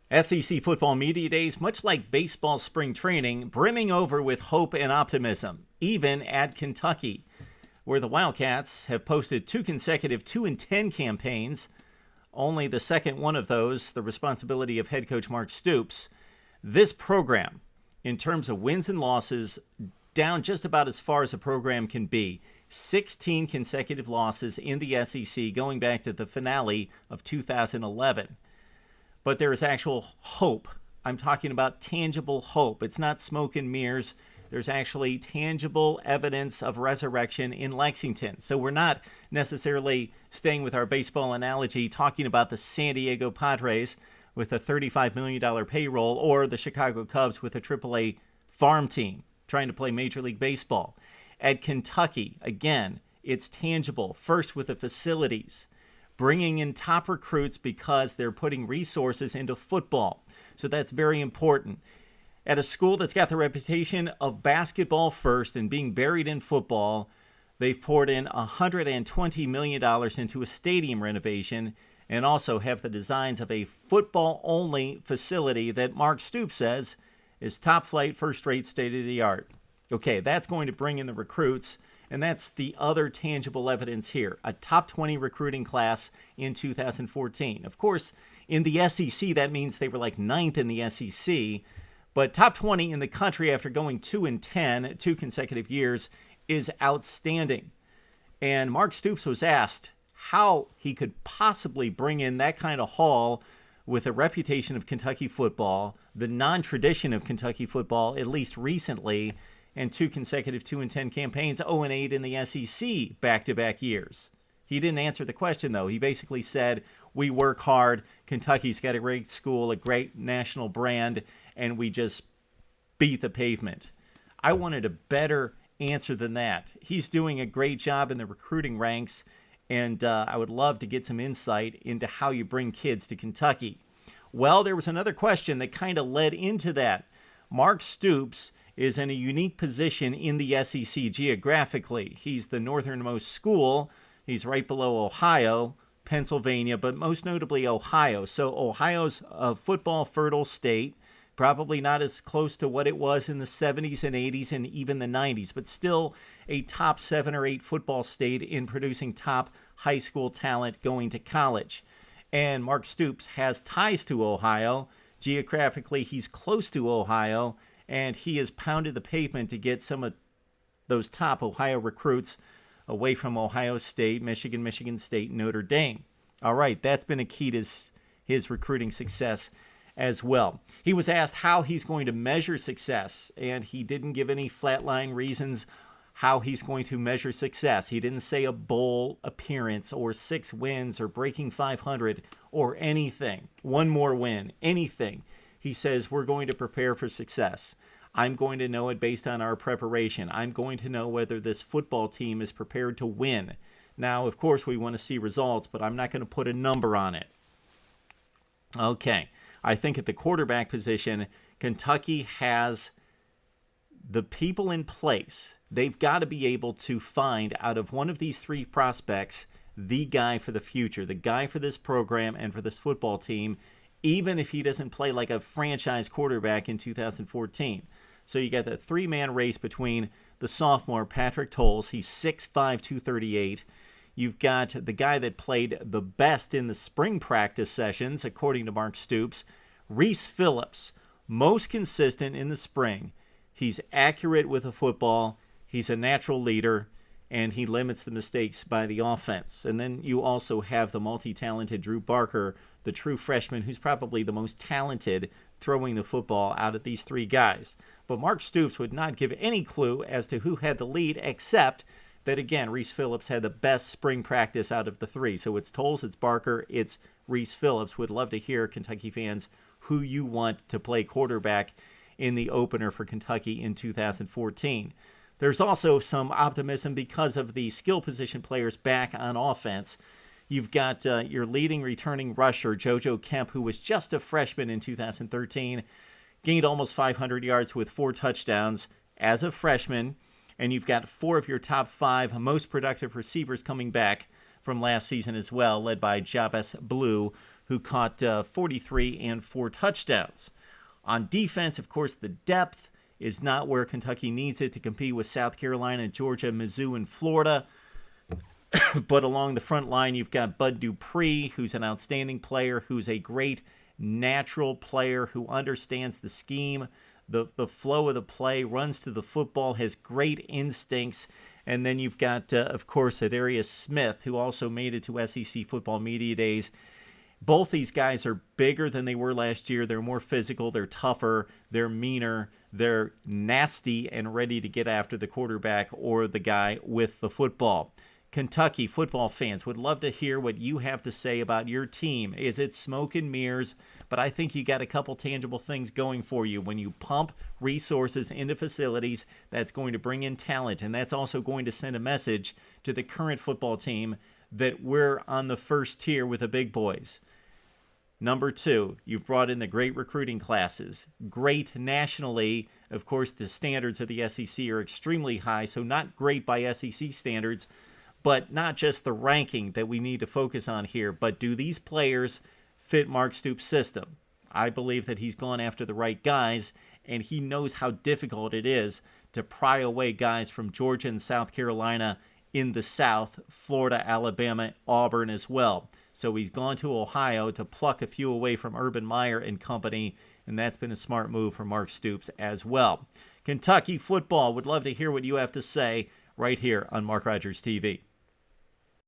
SEC football media days, much like baseball spring training, brimming over with hope and optimism, even at Kentucky, where the Wildcats have posted two consecutive 2-10 campaigns. Only the second one of those, the responsibility of head coach Mark Stoops. This program, in terms of wins and losses, down just about as far as a program can be. 16 consecutive losses in the SEC going back to the finale of 2011. But there is actual hope. I'm talking about tangible hope. It's not smoke and mirrors. There's actually tangible evidence of resurrection in Lexington. So we're not necessarily, staying with our baseball analogy, talking about the San Diego Padres with a $35 million payroll or the Chicago Cubs with a AAA farm team trying to play Major League Baseball. At Kentucky, again, it's tangible. First with the facilities, bringing in top recruits because they're putting resources into football. So that's very important. At a school that's got the reputation of basketball first and being buried in football, they've poured in $120 million into a stadium renovation and also have the designs of a football-only facility that Mark Stoops says is top-flight, first-rate, state-of-the-art. Okay, that's going to bring in the recruits, and that's the other tangible evidence here. A top 20 recruiting class in 2014. Of course, in the SEC, that means they were like ninth in the SEC, but top 20 in the country after going 2-10, 2 consecutive years, is outstanding. And Mark Stoops was asked how he could possibly bring in that kind of haul with a reputation of Kentucky football, the non-tradition of Kentucky football, at least recently, and 2 consecutive 2-10 campaigns, 0-8 in the SEC back-to-back years. He didn't answer the question, though. He basically said, we work hard, Kentucky's got a great school, a great national brand, and we just beat the pavement. I wanted a better answer than that. He's doing a great job in the recruiting ranks, and I would love to get some insight into how you bring kids to Kentucky. Well, there was another question that kind of led into that. Mark Stoops is in a unique position in the SEC geographically. He's the northernmost school. He's right below Ohio, Pennsylvania, but most notably Ohio. So Ohio's a football fertile state, probably not as close to what it was in the 70s and 80s and even the 90s, but still a top 7 or 8 football state in producing top high school talent going to college. And Mark Stoops has ties to Ohio. Geographically, he's close to Ohio, and he has pounded the pavement to get some of those top Ohio recruits away from Ohio State, Michigan State, Notre Dame. All right, that's been a key to his recruiting success as well. He was asked how he's going to measure success, and he didn't give any flatline reasons how he's going to measure success. He didn't say a bowl appearance or 6 wins or breaking 500 or anything. One more win, anything. He says, we're going to prepare for success. I'm going to know it based on our preparation. I'm going to know whether this football team is prepared to win. Now, of course, we want to see results, but I'm not going to put a number on it. Okay. I think at the quarterback position, Kentucky has the people in place. They've got to be able to find out of one of these 3 prospects the guy for the future, the guy for this program and for this football team, even if he doesn't play like a franchise quarterback in 2014. So you got the 3-man race between the sophomore, Patrick Towles. He's 6'5", 238. You've got the guy that played the best in the spring practice sessions, according to Mark Stoops, Reese Phillips, most consistent in the spring. He's accurate with a football. He's a natural leader, and he limits the mistakes by the offense. And then you also have the multi-talented Drew Barker, the true freshman, who's probably the most talented throwing the football out of these 3 guys. But Mark Stoops would not give any clue as to who had the lead, except that, again, Reese Phillips had the best spring practice out of the 3. So it's Towles, it's Barker, it's Reese Phillips. Would love to hear, Kentucky fans, who you want to play quarterback in the opener for Kentucky in 2014. There's also some optimism because of the skill position players back on offense. You've got your leading returning rusher, JoJo Kemp, who was just a freshman in 2013, gained almost 500 yards with 4 touchdowns as a freshman. And you've got 4 of your top 5 most productive receivers coming back from last season as well, led by Javis Blue, who caught 43 and 4 touchdowns. On defense, of course, the depth is not where Kentucky needs it to compete with South Carolina, Georgia, Mizzou, and Florida. But along the front line, you've got Bud Dupree, who's an outstanding player, who's a great natural player who understands the scheme, the flow of the play, runs to the football, has great instincts. And then you've got, of course, Adarius Smith, who also made it to SEC Football Media Days. Both these guys are bigger than they were last year. They're more physical. They're tougher. They're meaner. They're nasty and ready to get after the quarterback or the guy with the football. Kentucky football fans would love to hear what you have to say about your team. Is it smoke and mirrors? But I think you got a couple tangible things going for you. When you pump resources into facilities, that's going to bring in talent, and that's also going to send a message to the current football team that we're on the first tier with the big boys. Number 2, you've brought in the great recruiting classes. Great nationally. Of course, the standards of the SEC are extremely high, so not great by SEC standards, but not just the ranking that we need to focus on here, but do these players fit Mark Stoops' system? I believe that he's gone after the right guys, and he knows how difficult it is to pry away guys from Georgia and South Carolina in the South, Florida, Alabama, Auburn as well. So he's gone to Ohio to pluck a few away from Urban Meyer and company, and that's been a smart move for Mark Stoops as well. Kentucky football, would love to hear what you have to say right here on Mark Rogers TV.